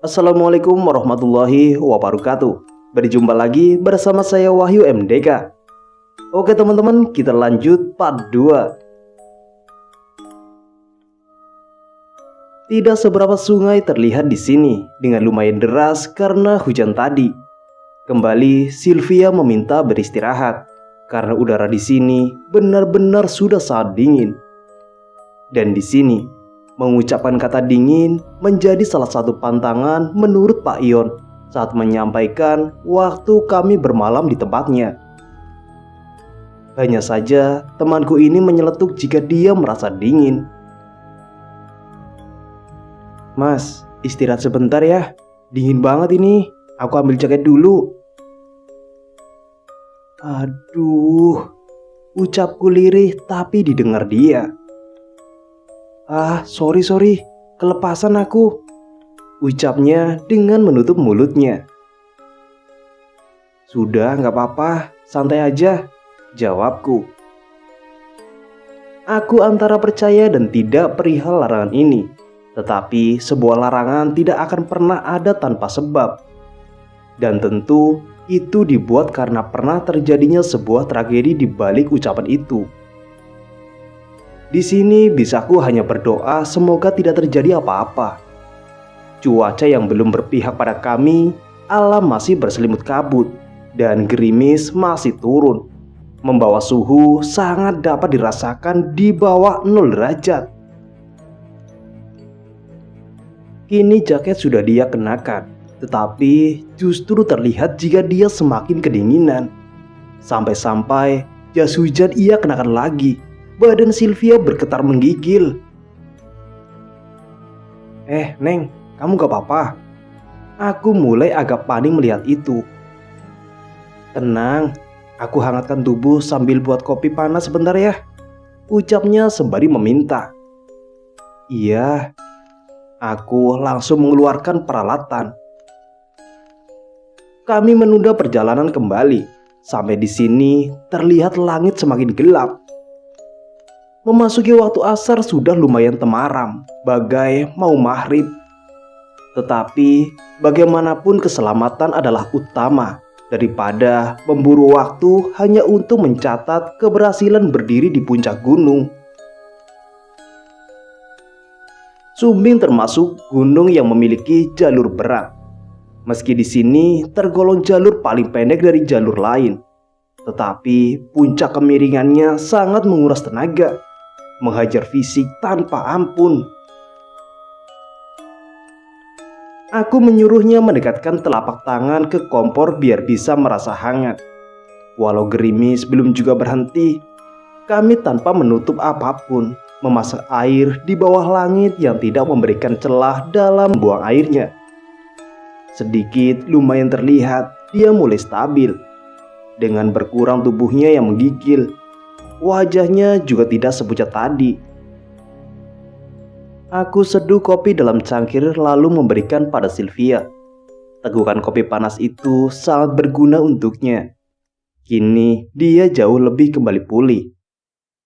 Assalamualaikum warahmatullahi wabarakatuh. Berjumpa lagi bersama saya Wahyu MDK. Oke teman-teman, kita lanjut part 2. Tidak seberapa sungai terlihat di sini dengan lumayan deras karena hujan tadi. Kembali Sylvia meminta beristirahat karena udara di sini benar-benar sudah sangat dingin. Dan di sini mengucapkan kata dingin menjadi salah satu pantangan menurut Pak Ion saat menyampaikan waktu kami bermalam di tempatnya. Hanya saja temanku ini menyeletuk jika dia merasa dingin. "Mas, istirahat sebentar ya. Dingin banget ini. Aku ambil jaket dulu." Aduh, ucapku lirih tapi didengar dia. Sorry, kelepasan aku," ucapnya dengan menutup mulutnya. "Sudah, gak apa-apa, santai aja," jawabku. Aku antara percaya dan tidak perihal larangan ini. Tetapi sebuah larangan tidak akan pernah ada tanpa sebab. Dan tentu itu dibuat karena pernah terjadinya sebuah tragedi di balik ucapan itu. Di sini bisaku hanya berdoa semoga tidak terjadi apa-apa. Cuaca yang belum berpihak pada kami, alam masih berselimut kabut dan gerimis masih turun, membawa suhu sangat dapat dirasakan di bawah 0 derajat. Kini jaket sudah dia kenakan, tetapi justru terlihat jika dia semakin kedinginan. Sampai-sampai jas hujan ia kenakan lagi. Badan Sylvia bergetar menggigil. Neng, kamu gak apa-apa?" Aku mulai agak panik melihat itu. "Tenang, aku hangatkan tubuh sambil buat kopi panas sebentar ya," ucapnya sembari meminta. "Iya." Aku langsung mengeluarkan peralatan. Kami menunda perjalanan kembali. Sampai di sini terlihat langit semakin gelap. Memasuki waktu asar sudah lumayan temaram, bagai mau maghrib. Tetapi bagaimanapun keselamatan adalah utama daripada memburu waktu hanya untuk mencatat keberhasilan berdiri di puncak gunung. Sumbing termasuk gunung yang memiliki jalur berat. Meski di sini tergolong jalur paling pendek dari jalur lain, tetapi puncak kemiringannya sangat menguras tenaga, menghajar fisik tanpa ampun. Aku menyuruhnya mendekatkan telapak tangan ke kompor biar bisa merasa hangat. Walau gerimis belum juga berhenti, kami tanpa menutup apapun memasak air di bawah langit yang tidak memberikan celah dalam buang airnya. Sedikit lumayan terlihat dia mulai stabil. Dengan berkurang tubuhnya yang menggigil, wajahnya juga tidak sepucat tadi. Aku seduh kopi dalam cangkir lalu memberikan pada Sylvia. Tegukan kopi panas itu sangat berguna untuknya. Kini dia jauh lebih kembali pulih.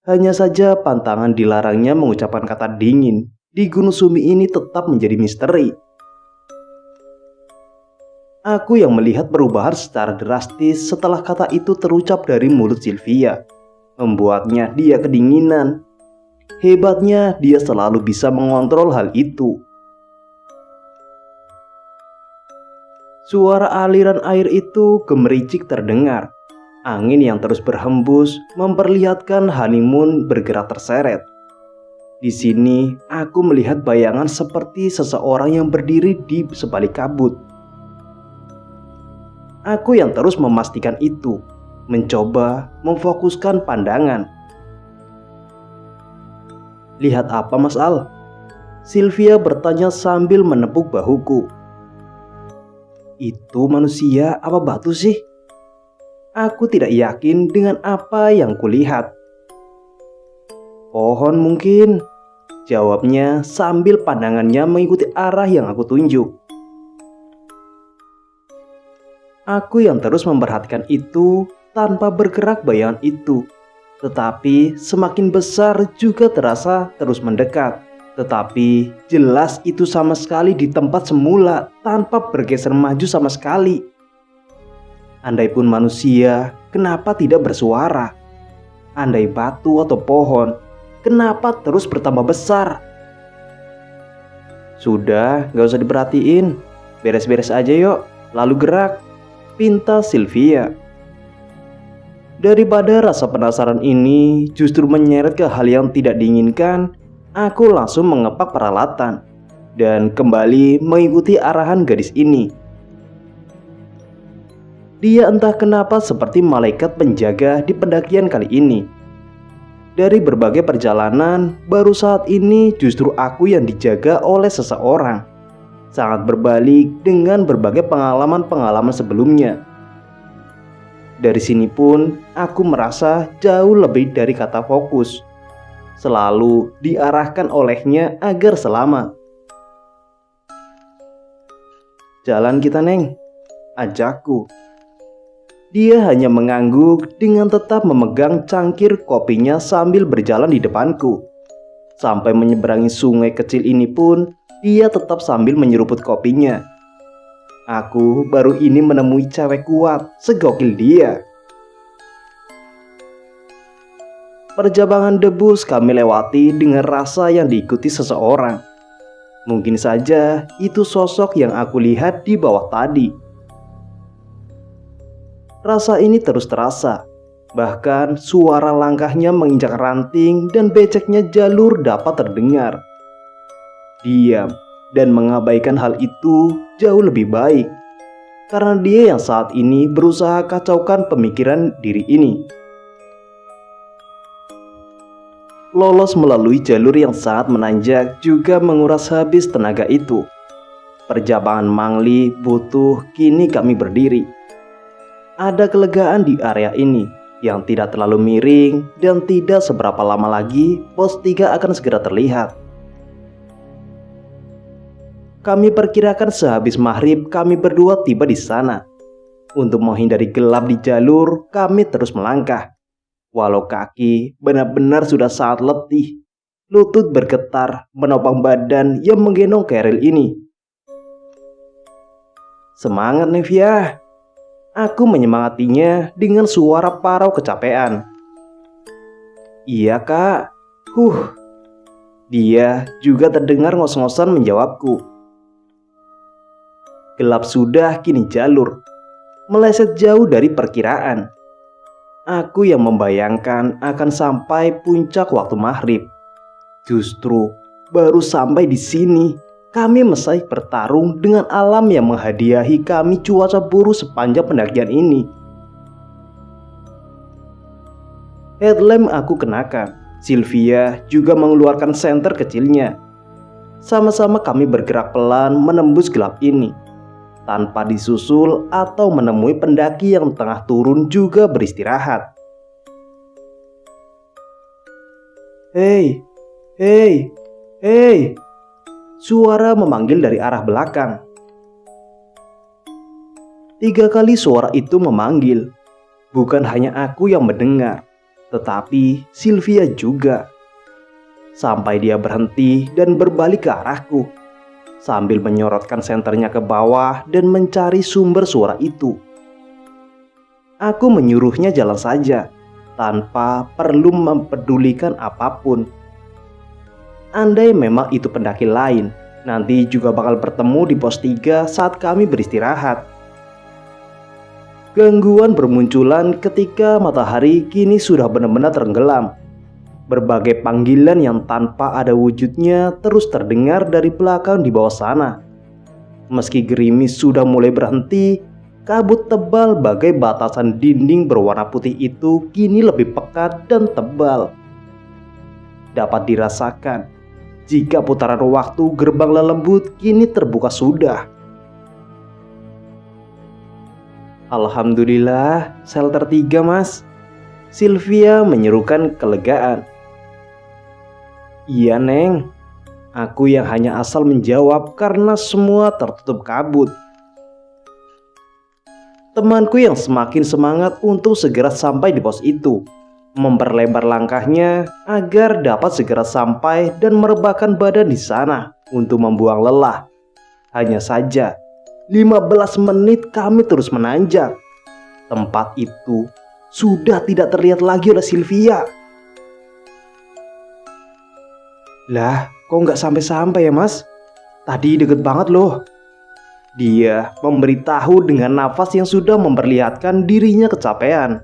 Hanya saja pantangan dilarangnya mengucapkan kata dingin di Gunung Sumi ini tetap menjadi misteri. Aku yang melihat perubahan secara drastis setelah kata itu terucap dari mulut Sylvia, membuatnya dia kedinginan. Hebatnya dia selalu bisa mengontrol hal itu. Suara aliran air itu gemericik terdengar. Angin yang terus berhembus memperlihatkan honeymoon bergerak terseret. Di sini aku melihat bayangan seperti seseorang yang berdiri di sebalik kabut. Aku yang terus memastikan itu, mencoba memfokuskan pandangan. "Lihat apa, Mas Al?" Sylvia bertanya sambil menepuk bahuku. "Itu manusia apa batu sih?" Aku tidak yakin dengan apa yang kulihat. "Pohon mungkin," jawabnya sambil pandangannya mengikuti arah yang aku tunjuk. Aku yang terus memperhatikan itu tanpa bergerak bayangan itu. Tetapi semakin besar juga terasa terus mendekat. Tetapi jelas itu sama sekali di tempat semula tanpa bergeser maju sama sekali. Andai pun manusia, kenapa tidak bersuara? Andai batu atau pohon, kenapa terus bertambah besar? Sudah, gak usah diperhatiin. Beres-beres aja yuk, lalu gerak, pinta Sylvia. Daripada rasa penasaran ini justru menyeret ke hal yang tidak diinginkan, aku langsung mengepak peralatan dan kembali mengikuti arahan gadis ini. Dia entah kenapa seperti malaikat penjaga di pendakian kali ini. Dari berbagai perjalanan, baru saat ini justru aku yang dijaga oleh seseorang. Sangat berbalik dengan berbagai pengalaman-pengalaman sebelumnya. Dari sini pun aku merasa jauh lebih dari kata fokus. Selalu diarahkan olehnya agar selamat. Jalan kita, Neng, ajakku. Dia hanya mengangguk dengan tetap memegang cangkir kopinya sambil berjalan di depanku. Sampai menyeberangi sungai kecil ini pun, dia tetap sambil menyeruput kopinya. Aku baru ini menemui cewek kuat segokil dia. Perjabangan debus kami lewati dengan rasa yang diikuti seseorang. Mungkin saja itu sosok yang aku lihat di bawah tadi. Rasa ini terus terasa. Bahkan suara langkahnya menginjak ranting dan beceknya jalur dapat terdengar. Diam dan mengabaikan hal itu jauh lebih baik, karena dia yang saat ini berusaha kacaukan pemikiran diri ini. Lolos melalui jalur yang sangat menanjak juga menguras habis tenaga itu. Perjalanan Mangli butuh kini kami berdiri. Ada kelegaan di area ini yang tidak terlalu miring dan tidak seberapa lama lagi pos 3 akan segera terlihat. Kami perkirakan sehabis maghrib kami berdua tiba di sana. Untuk menghindari gelap di jalur, kami terus melangkah. Walau kaki benar-benar sudah sangat letih, lutut bergetar menopang badan yang menggendong keril ini. Semangat Nevia, aku menyemangatinya dengan suara parau kecapean. Iya kak, dia juga terdengar ngos-ngosan menjawabku. Gelap sudah kini jalur, meleset jauh dari perkiraan. Aku yang membayangkan akan sampai puncak waktu maghrib. Justru baru sampai di sini, kami mesai bertarung dengan alam yang menghadiahi kami cuaca buruk sepanjang pendakian ini. Headlamp aku kenakan. Sylvia juga mengeluarkan senter kecilnya. Sama-sama kami bergerak pelan menembus gelap ini, tanpa disusul atau menemui pendaki yang tengah turun juga beristirahat. Hei, hei, hei. Suara memanggil dari arah belakang. 3 kali suara itu memanggil. Bukan hanya aku yang mendengar, tetapi Sylvia juga. Sampai dia berhenti dan berbalik ke arahku, sambil menyorotkan senternya ke bawah dan mencari sumber suara itu. Aku menyuruhnya jalan saja, tanpa perlu mempedulikan apapun. Andai memang itu pendaki lain, nanti juga bakal bertemu di pos 3 saat kami beristirahat. Gangguan bermunculan ketika matahari kini sudah benar-benar tenggelam. Berbagai panggilan yang tanpa ada wujudnya terus terdengar dari belakang di bawah sana. Meski gerimis sudah mulai berhenti, kabut tebal bagai batasan dinding berwarna putih itu kini lebih pekat dan tebal. Dapat dirasakan jika putaran waktu gerbang lelembut kini terbuka sudah. Alhamdulillah, shelter 3 mas. Sylvia menyerukan kelegaan. Iya Neng, aku yang hanya asal menjawab karena semua tertutup kabut. Temanku yang semakin semangat untuk segera sampai di pos itu. memperlebar langkahnya agar dapat segera sampai dan merebahkan badan di sana untuk membuang lelah. Hanya saja 15 menit kami terus menanjak. Tempat itu sudah tidak terlihat lagi oleh Sylvia. Lah, kok nggak sampai-sampai ya mas? Tadi deket banget loh. Dia memberitahu dengan nafas yang sudah memperlihatkan dirinya kecapean.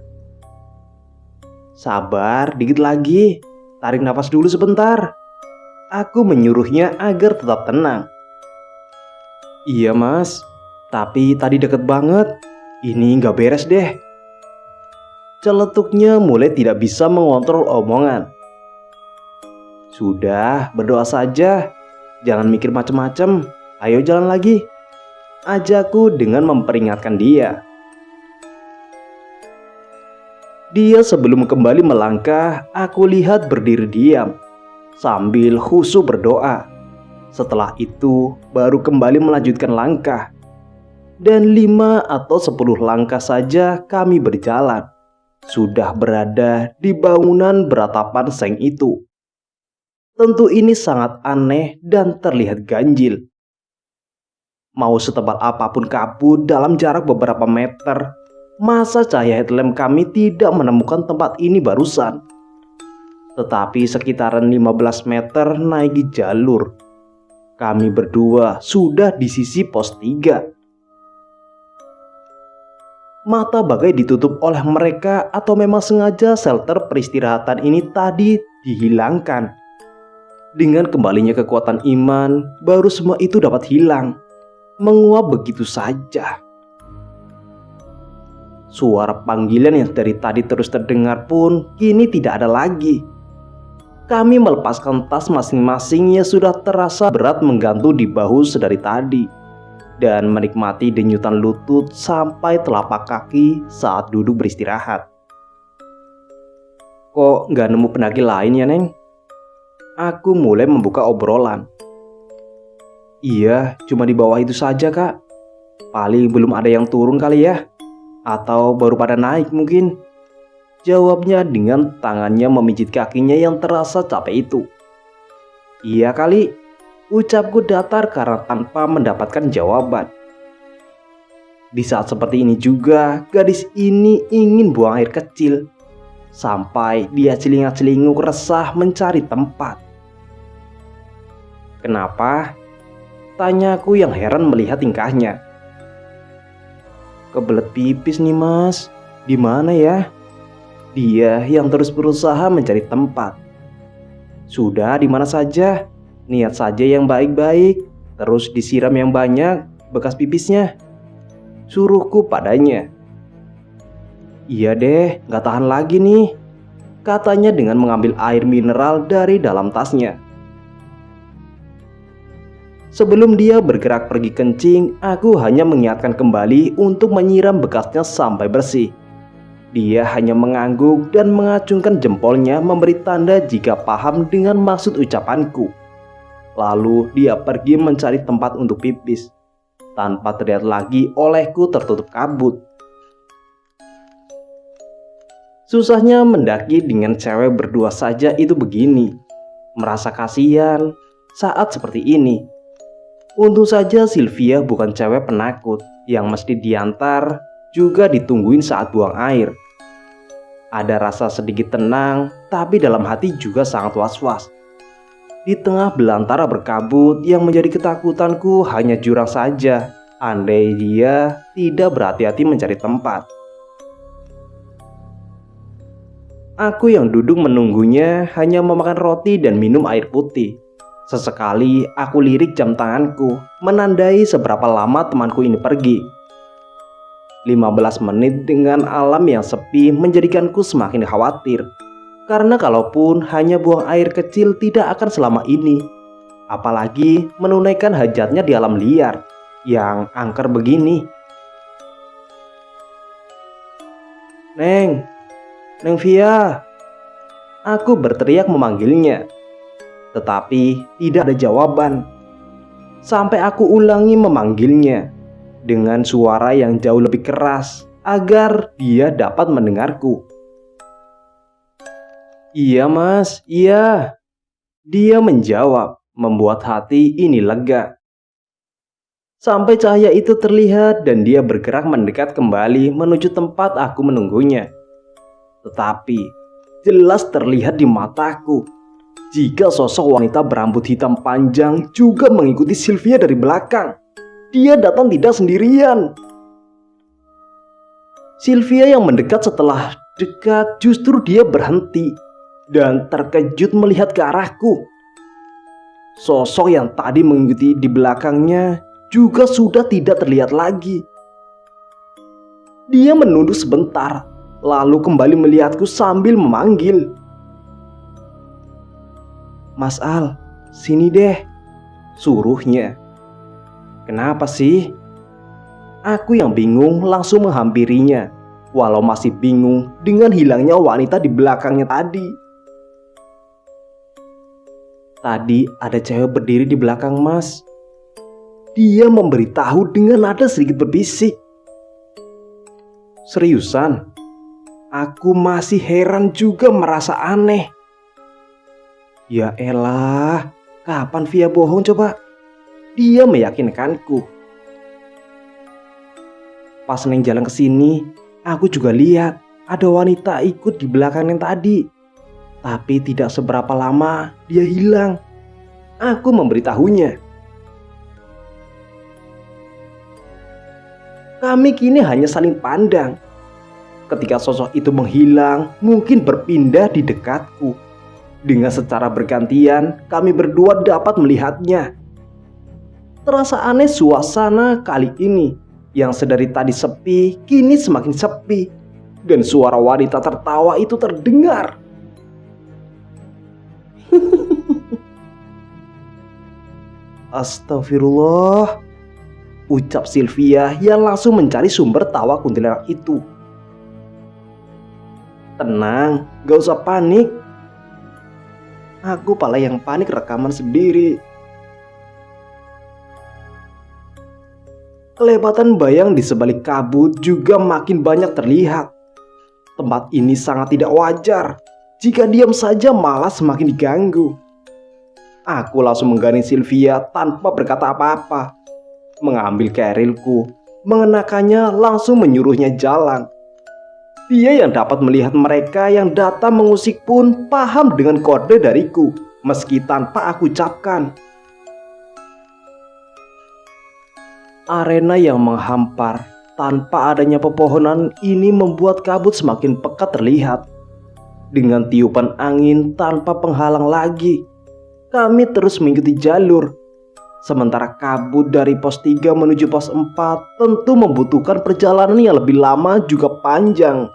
Sabar, dikit lagi. Tarik nafas dulu sebentar. Aku menyuruhnya agar tetap tenang. Iya mas, tapi tadi deket banget. Ini nggak beres deh. Celetuknya mulai tidak bisa mengontrol omongan. Sudah, berdoa saja. Jangan mikir macem-macem. Ayo jalan lagi. Ajakku dengan memperingatkan dia. Dia sebelum kembali melangkah, aku lihat berdiri diam sambil khusyuk berdoa. Setelah itu baru kembali melanjutkan langkah. Dan 5 atau 10 langkah saja kami berjalan. Sudah berada di bangunan beratapan seng itu. Tentu ini sangat aneh dan terlihat ganjil. Mau setebal apapun kabut dalam jarak beberapa meter, masa cahaya headlamp kami tidak menemukan tempat ini barusan. Tetapi sekitaran 15 meter naiki jalur, kami berdua sudah di sisi pos 3. Mata bagai ditutup oleh mereka atau memang sengaja shelter peristirahatan ini tadi dihilangkan. Dengan kembalinya kekuatan iman, baru semua itu dapat hilang, menguap begitu saja. Suara panggilan yang dari tadi terus terdengar pun kini tidak ada lagi. Kami melepaskan tas masing-masing yang sudah terasa berat menggantung di bahu sedari tadi, dan menikmati denyutan lutut sampai telapak kaki saat duduk beristirahat. Kok nggak nemu pendaki lain ya Neng? Aku mulai membuka obrolan. Iya, cuma di bawah itu saja kak. Paling belum ada yang turun kali ya. Atau baru pada naik mungkin. Jawabnya dengan tangannya memijit kakinya yang terasa capek itu. Iya kali, ucapku datar karena tanpa mendapatkan jawaban. Di saat seperti ini juga, gadis ini ingin buang air kecil. Sampai dia celingak-celinguk resah mencari tempat. Kenapa? Tanyaku yang heran melihat tingkahnya. Kebelet pipis nih mas. Di mana ya? Dia yang terus berusaha mencari tempat. Sudah di mana saja. Niat saja yang baik-baik. Terus disiram yang banyak bekas pipisnya. Suruhku padanya. Iya deh, gak tahan lagi nih. Katanya dengan mengambil air mineral dari dalam tasnya. Sebelum dia bergerak pergi kencing, aku hanya mengingatkan kembali untuk menyiram bekasnya sampai bersih. Dia hanya mengangguk dan mengacungkan jempolnya memberi tanda jika paham dengan maksud ucapanku. Lalu dia pergi mencari tempat untuk pipis, tanpa terlihat lagi olehku tertutup kabut. Susahnya mendaki dengan cewek berdua saja itu begini. Merasa kasihan saat seperti ini. Untung saja Sylvia bukan cewek penakut yang mesti diantar juga ditungguin saat buang air. Ada rasa sedikit tenang, tapi dalam hati juga sangat was-was. Di tengah belantara berkabut yang menjadi ketakutanku hanya jurang saja, andai dia tidak berhati-hati mencari tempat. Aku yang duduk menunggunya hanya memakan roti dan minum air putih. Sesekali aku lirik jam tanganku, menandai seberapa lama temanku ini pergi. 15 menit dengan alam yang sepi menjadikanku semakin khawatir. Karena kalaupun hanya buang air kecil tidak akan selama ini. Apalagi menunaikan hajatnya di alam liar yang angker begini. Neng Via. Aku berteriak memanggilnya. Tetapi tidak ada jawaban. Sampai aku ulangi memanggilnya dengan suara yang jauh lebih keras agar dia dapat mendengarku. Iya mas, iya. Dia menjawab, membuat hati ini lega. Sampai cahaya itu terlihat dan dia bergerak mendekat kembali menuju tempat aku menunggunya. Tetapi jelas terlihat di mataku jika sosok wanita berambut hitam panjang juga mengikuti Sylvia dari belakang. Dia datang tidak sendirian. Sylvia yang mendekat setelah dekat justru dia berhenti dan terkejut melihat ke arahku. Sosok yang tadi mengikuti di belakangnya juga sudah tidak terlihat lagi. Dia menunduk sebentar, lalu kembali melihatku sambil memanggil. Mas Al, sini deh, suruhnya. Kenapa sih? Aku yang bingung langsung menghampirinya, walau masih bingung dengan hilangnya wanita di belakangnya tadi. Tadi ada cewek berdiri di belakang mas. Dia memberitahu dengan nada sedikit berbisik. Seriusan? Aku masih heran juga merasa aneh. Ya elah, kapan Via bohong coba? Dia meyakinkanku. Pas Neng jalan ke sini, aku juga lihat ada wanita ikut di belakang Neng tadi. Tapi tidak seberapa lama dia hilang. Aku memberitahunya. Kami kini hanya saling pandang. Ketika sosok itu menghilang, mungkin berpindah di dekatku. Dengan secara bergantian, kami berdua dapat melihatnya. Terasa aneh suasana kali ini, yang sedari tadi sepi, kini semakin sepi. Dan suara wanita tertawa itu terdengar. Astagfirullah, ucap Sylvia yang langsung mencari sumber tawa kuntilanak itu. Tenang, gak usah panik. Aku pala yang panik rekaman sendiri. Kelebatan bayang di sebalik kabut juga makin banyak terlihat. Tempat ini sangat tidak wajar. Jika diam saja malah semakin diganggu. Aku langsung menggandeng Sylvia tanpa berkata apa-apa. Mengambil kerilku, mengenakannya langsung menyuruhnya jalan. Dia yang dapat melihat mereka yang datang mengusik pun paham dengan kode dariku, meski tanpa aku ucapkan. Arena yang menghampar tanpa adanya pepohonan ini membuat kabut semakin pekat terlihat. Dengan tiupan angin tanpa penghalang lagi, kami terus mengikuti jalur. Sementara kabut dari pos 3 menuju pos 4 tentu membutuhkan perjalanan yang lebih lama juga panjang.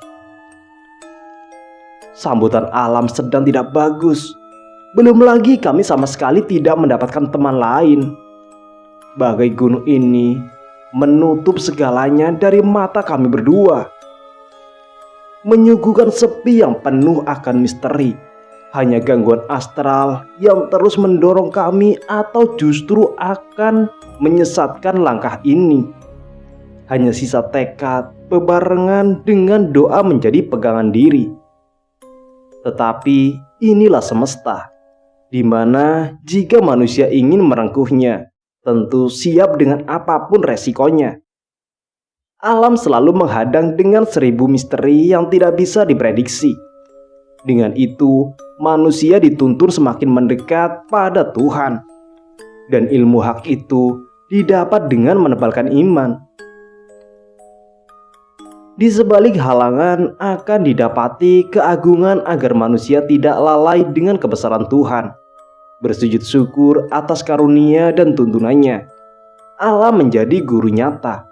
Sambutan alam sedang tidak bagus. Belum lagi kami sama sekali tidak mendapatkan teman lain. Bagai gunung ini menutup segalanya dari mata kami berdua. Menyuguhkan sepi yang penuh akan misteri. Hanya gangguan astral yang terus mendorong kami atau justru akan menyesatkan langkah ini. Hanya sisa tekad bebarengan dengan doa menjadi pegangan diri. Tetapi inilah semesta, di mana jika manusia ingin merengkuhnya, tentu siap dengan apapun resikonya. Alam selalu menghadang dengan 1000 misteri yang tidak bisa diprediksi. Dengan itu, manusia dituntun semakin mendekat pada Tuhan. Dan ilmu hak itu didapat dengan menebalkan iman. Di sebalik halangan akan didapati keagungan agar manusia tidak lalai dengan kebesaran Tuhan. Bersujud syukur atas karunia dan tuntunannya. Allah menjadi guru nyata,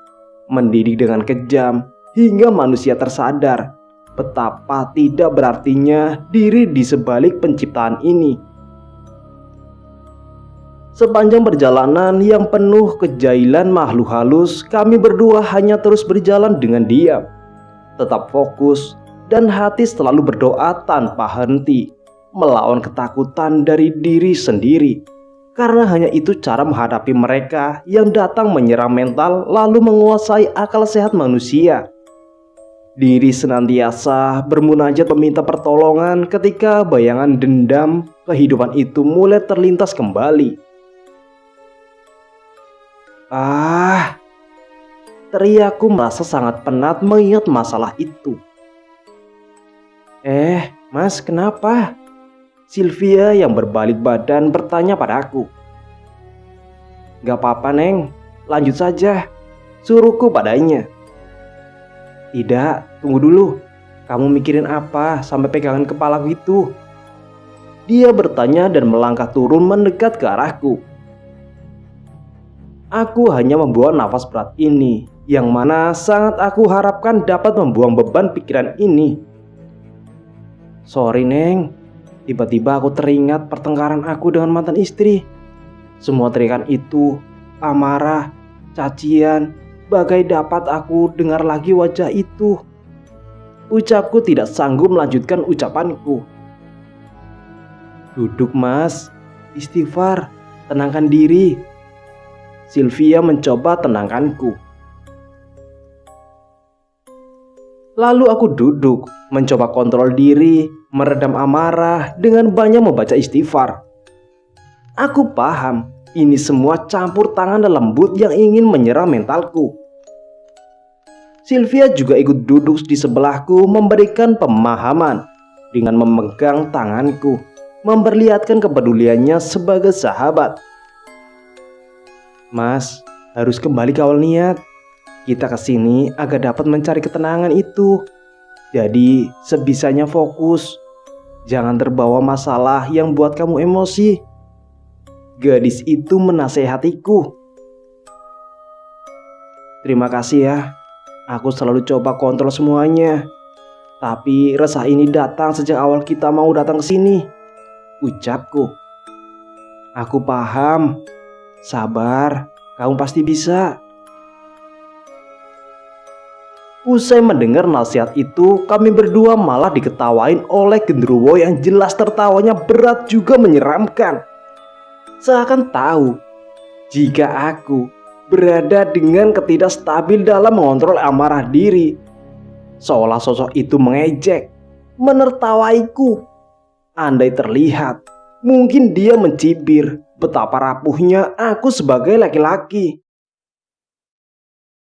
mendidik dengan kejam hingga manusia tersadar betapa tidak berartinya diri di sebalik penciptaan ini. Sepanjang perjalanan yang penuh kejailan makhluk halus, kami berdua hanya terus berjalan dengan diam, tetap fokus, dan hati selalu berdoa tanpa henti, melawan ketakutan dari diri sendiri. Karena hanya itu cara menghadapi mereka yang datang menyerang mental lalu menguasai akal sehat manusia. Diri senantiasa bermunajat meminta pertolongan ketika bayangan dendam kehidupan itu mulai terlintas kembali. Ah, teriakku merasa sangat penat mengingat masalah itu. Mas, kenapa? Sylvia yang berbalik badan bertanya padaku. Gak apa-apa, Neng. Lanjut saja, suruhku padanya. Tidak, tunggu dulu. Kamu mikirin apa sampai pegangan kepala gitu? Dia bertanya dan melangkah turun mendekat ke arahku. Aku hanya membuang nafas berat ini, yang mana sangat aku harapkan dapat membuang beban pikiran ini. Sorry, Neng. Tiba-tiba aku teringat pertengkaran aku dengan mantan istri. Semua teriakan itu, amarah, cacian, bagai dapat aku dengar lagi wajah itu. Ucapku tidak sanggup melanjutkan ucapanku. Duduk, Mas. Istighfar, tenangkan diri. Sylvia mencoba tenangkanku. Lalu aku duduk, mencoba kontrol diri, meredam amarah dengan banyak membaca istighfar. Aku paham, ini semua campur tangan lembut yang ingin menyerang mentalku. Sylvia juga ikut duduk di sebelahku memberikan pemahaman dengan memegang tanganku, memperlihatkan kepeduliannya sebagai sahabat. Mas, harus kembali ke awal niat. Kita kesini agar dapat mencari ketenangan itu. Jadi sebisanya fokus. Jangan terbawa masalah yang buat kamu emosi. Gadis itu menasehatiku. Terima kasih ya. Aku selalu coba kontrol semuanya. Tapi resah ini datang sejak awal kita mau datang ke sini. Ucapku. Aku paham. Sabar, kamu pasti bisa. Usai mendengar nasihat itu, kami berdua malah diketawain oleh genderuwo yang jelas tertawanya berat juga menyeramkan. Seakan tahu jika aku berada dengan ketidakstabil dalam mengontrol amarah diri. Seolah sosok itu mengejek, menertawaiku. Andai terlihat, mungkin dia mencibir betapa rapuhnya aku sebagai laki-laki.